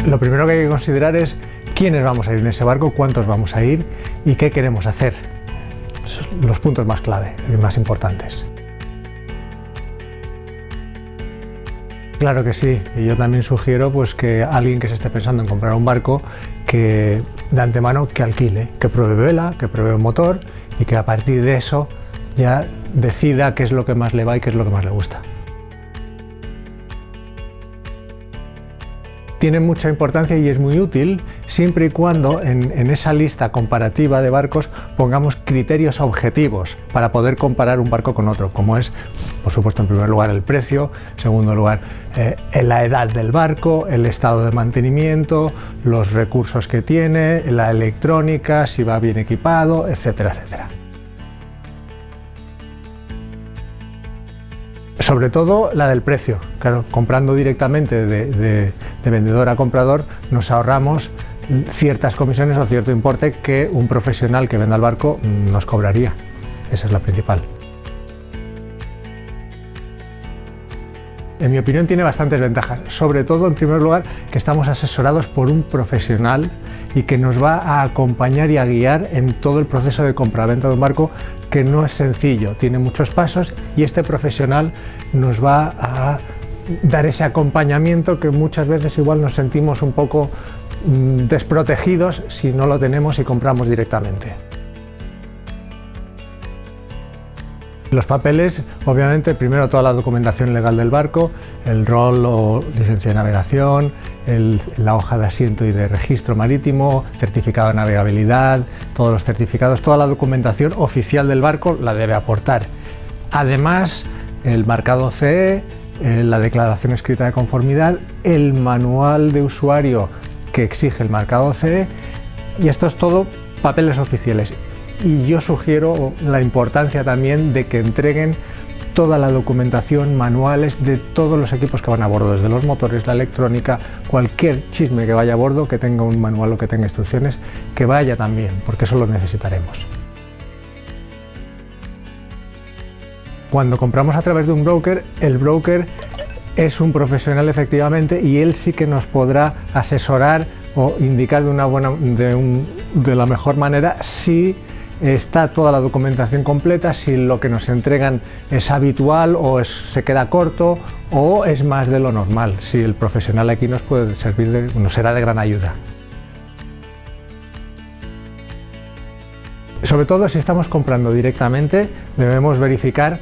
Lo primero que hay que considerar es quiénes vamos a ir en ese barco, cuántos vamos a ir y qué queremos hacer. Esos son los puntos más clave y más importantes. Claro que sí, y yo también sugiero pues, que alguien que se esté pensando en comprar un barco, que de antemano que alquile, que pruebe vela, que pruebe un motor y que a partir de eso ya decida qué es lo que más le va y qué es lo que más le gusta. Tiene mucha importancia y es muy útil siempre y cuando en esa lista comparativa de barcos pongamos criterios objetivos para poder comparar un barco con otro, como es, por supuesto, en primer lugar el precio, en segundo lugar la edad del barco, el estado de mantenimiento, los recursos que tiene, la electrónica, si va bien equipado, etcétera, etcétera. Sobre todo la del precio. Claro, comprando directamente de vendedor a comprador nos ahorramos ciertas comisiones o cierto importe que un profesional que venda el barco nos cobraría. Esa es la principal. En mi opinión tiene bastantes ventajas, sobre todo en primer lugar que estamos asesorados por un profesional y que nos va a acompañar y a guiar en todo el proceso de compraventa de un barco, que no es sencillo, tiene muchos pasos y este profesional nos va a dar ese acompañamiento que muchas veces igual nos sentimos un poco desprotegidos si no lo tenemos y compramos directamente. Los papeles, obviamente, primero toda la documentación legal del barco, el rol o licencia de navegación, la hoja de asiento y de registro marítimo, certificado de navegabilidad, todos los certificados, toda la documentación oficial del barco la debe aportar. Además, el marcado CE, la declaración escrita de conformidad, el manual de usuario que exige el marcado CE, y esto es todo papeles oficiales. Y yo sugiero la importancia también de que entreguen toda la documentación, manuales de todos los equipos que van a bordo, desde los motores, la electrónica, cualquier chisme que vaya a bordo, que tenga un manual o que tenga instrucciones, que vaya también, porque eso lo necesitaremos. Cuando compramos a través de un broker, el broker es un profesional efectivamente y él sí que nos podrá asesorar o indicar de la mejor manera si está toda la documentación completa, si lo que nos entregan es habitual o se queda corto o es más de lo normal. Si el profesional aquí nos puede servir, nos será de gran ayuda. Sobre todo si estamos comprando directamente, debemos verificar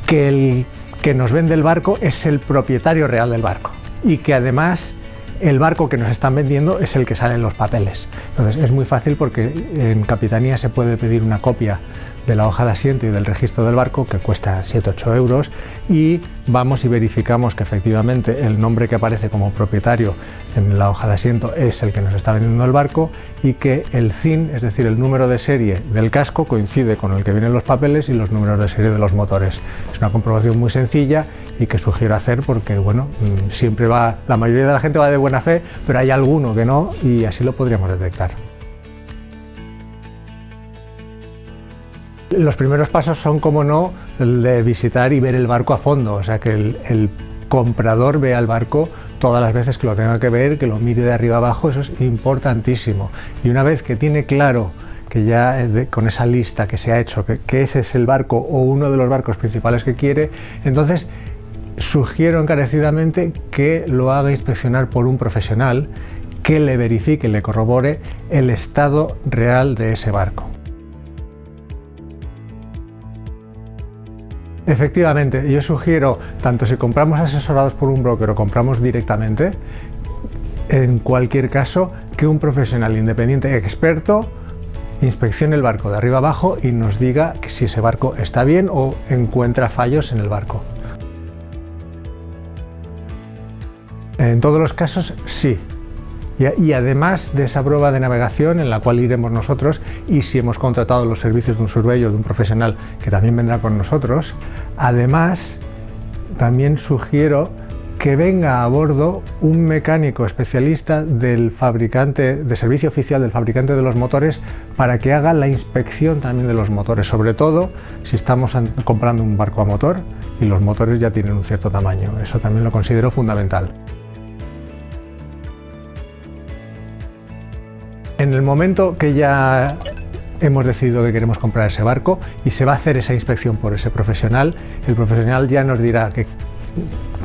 que el que nos vende el barco es el propietario real del barco y que además el barco que nos están vendiendo es el que sale en los papeles. Entonces es muy fácil porque en Capitanía se puede pedir una copia de la hoja de asiento y del registro del barco, que cuesta 7-8 euros, y vamos y verificamos que efectivamente el nombre que aparece como propietario en la hoja de asiento es el que nos está vendiendo el barco y que el CIN, es decir, el número de serie del casco, coincide con el que vienen los papeles y los números de serie de los motores. Es una comprobación muy sencilla y que sugiero hacer porque, bueno, siempre la mayoría de la gente va de buena fe, pero hay alguno que no y así lo podríamos detectar. Los primeros pasos son, como no, el de visitar y ver el barco a fondo, o sea que el comprador vea el barco todas las veces que lo tenga que ver, que lo mire de arriba abajo, eso es importantísimo. Y una vez que tiene claro que ya con esa lista que se ha hecho, que ese es el barco o uno de los barcos principales que quiere, entonces sugiero encarecidamente que lo haga inspeccionar por un profesional que le verifique, le corrobore el estado real de ese barco. Efectivamente, yo sugiero, tanto si compramos asesorados por un broker o compramos directamente, en cualquier caso, que un profesional independiente experto inspeccione el barco de arriba abajo y nos diga que si ese barco está bien o encuentra fallos en el barco. En todos los casos, sí. Y además de esa prueba de navegación en la cual iremos nosotros, y si hemos contratado los servicios de un surveyor, de un profesional que también vendrá con nosotros, además también sugiero que venga a bordo un mecánico especialista del fabricante, de servicio oficial del fabricante de los motores, para que haga la inspección también de los motores, sobre todo si estamos comprando un barco a motor y los motores ya tienen un cierto tamaño. Eso también lo considero fundamental. En el momento que ya hemos decidido que queremos comprar ese barco y se va a hacer esa inspección por ese profesional, el profesional ya nos dirá que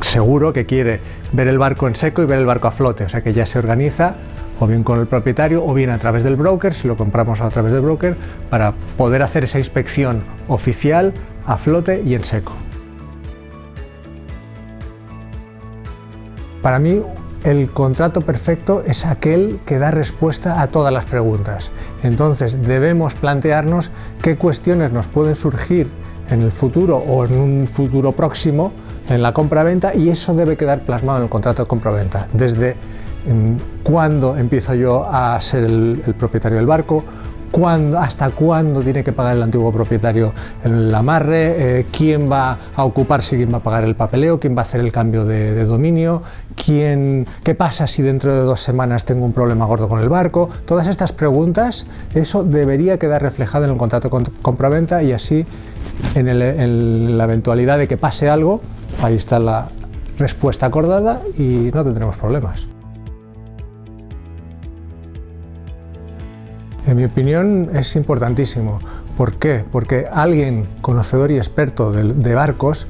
seguro que quiere ver el barco en seco y ver el barco a flote, o sea que ya se organiza o bien con el propietario o bien a través del broker, si lo compramos a través del broker, para poder hacer esa inspección oficial a flote y en seco. Para mí, el contrato perfecto es aquel que da respuesta a todas las preguntas. Entonces debemos plantearnos qué cuestiones nos pueden surgir en el futuro o en un futuro próximo en la compra-venta, y eso debe quedar plasmado en el contrato de compra-venta. Desde cuándo empiezo yo a ser el propietario del barco, hasta cuándo tiene que pagar el antiguo propietario el amarre, quién va a ocuparse, quién va a pagar el papeleo, quién va a hacer el cambio de dominio, qué pasa si dentro de 2 semanas tengo un problema gordo con el barco. Todas estas preguntas, eso debería quedar reflejado en el contrato de compra-venta, y así en la eventualidad de que pase algo, ahí está la respuesta acordada y no tendremos problemas. En mi opinión es importantísimo. ¿Por qué? Porque alguien conocedor y experto de barcos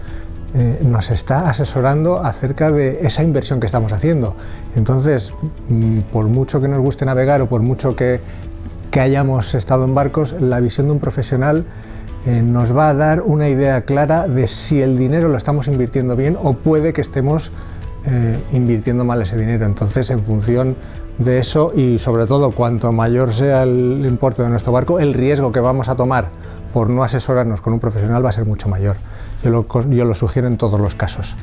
nos está asesorando acerca de esa inversión que estamos haciendo. Entonces, por mucho que nos guste navegar o por mucho que hayamos estado en barcos, la visión de un profesional nos va a dar una idea clara de si el dinero lo estamos invirtiendo bien o puede que estemos invirtiendo mal ese dinero. Entonces, en función de eso, y sobre todo cuanto mayor sea el importe de nuestro barco, el riesgo que vamos a tomar por no asesorarnos con un profesional va a ser mucho mayor. Yo lo sugiero en todos los casos.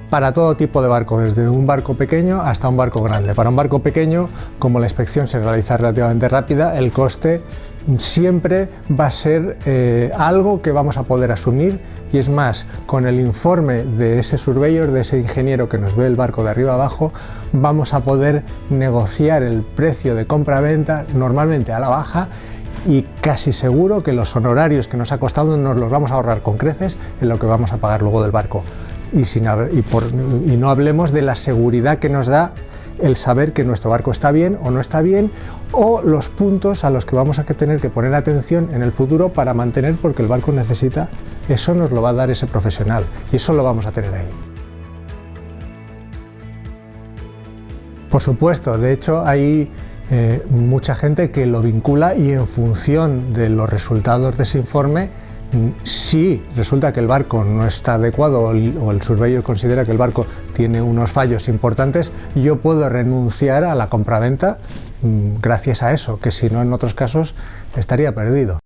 Para todo tipo de barco, desde un barco pequeño hasta un barco grande. Para un barco pequeño, como la inspección se realiza relativamente rápida, el coste siempre va a ser algo que vamos a poder asumir, y es más, con el informe de ese surveyor, de ese ingeniero que nos ve el barco de arriba abajo, vamos a poder negociar el precio de compra-venta normalmente a la baja, y casi seguro que los honorarios que nos ha costado nos los vamos a ahorrar con creces en lo que vamos a pagar luego del barco. Y no hablemos de la seguridad que nos da el saber que nuestro barco está bien o no está bien, o los puntos a los que vamos a tener que poner atención en el futuro para mantener, porque el barco necesita. Eso nos lo va a dar ese profesional y eso lo vamos a tener ahí. Por supuesto, de hecho hay mucha gente que lo vincula, y en función de los resultados de ese informe, si resulta que el barco no está adecuado o el surveyor considera que el barco tiene unos fallos importantes, yo puedo renunciar a la compraventa gracias a eso, que si no en otros casos estaría perdido.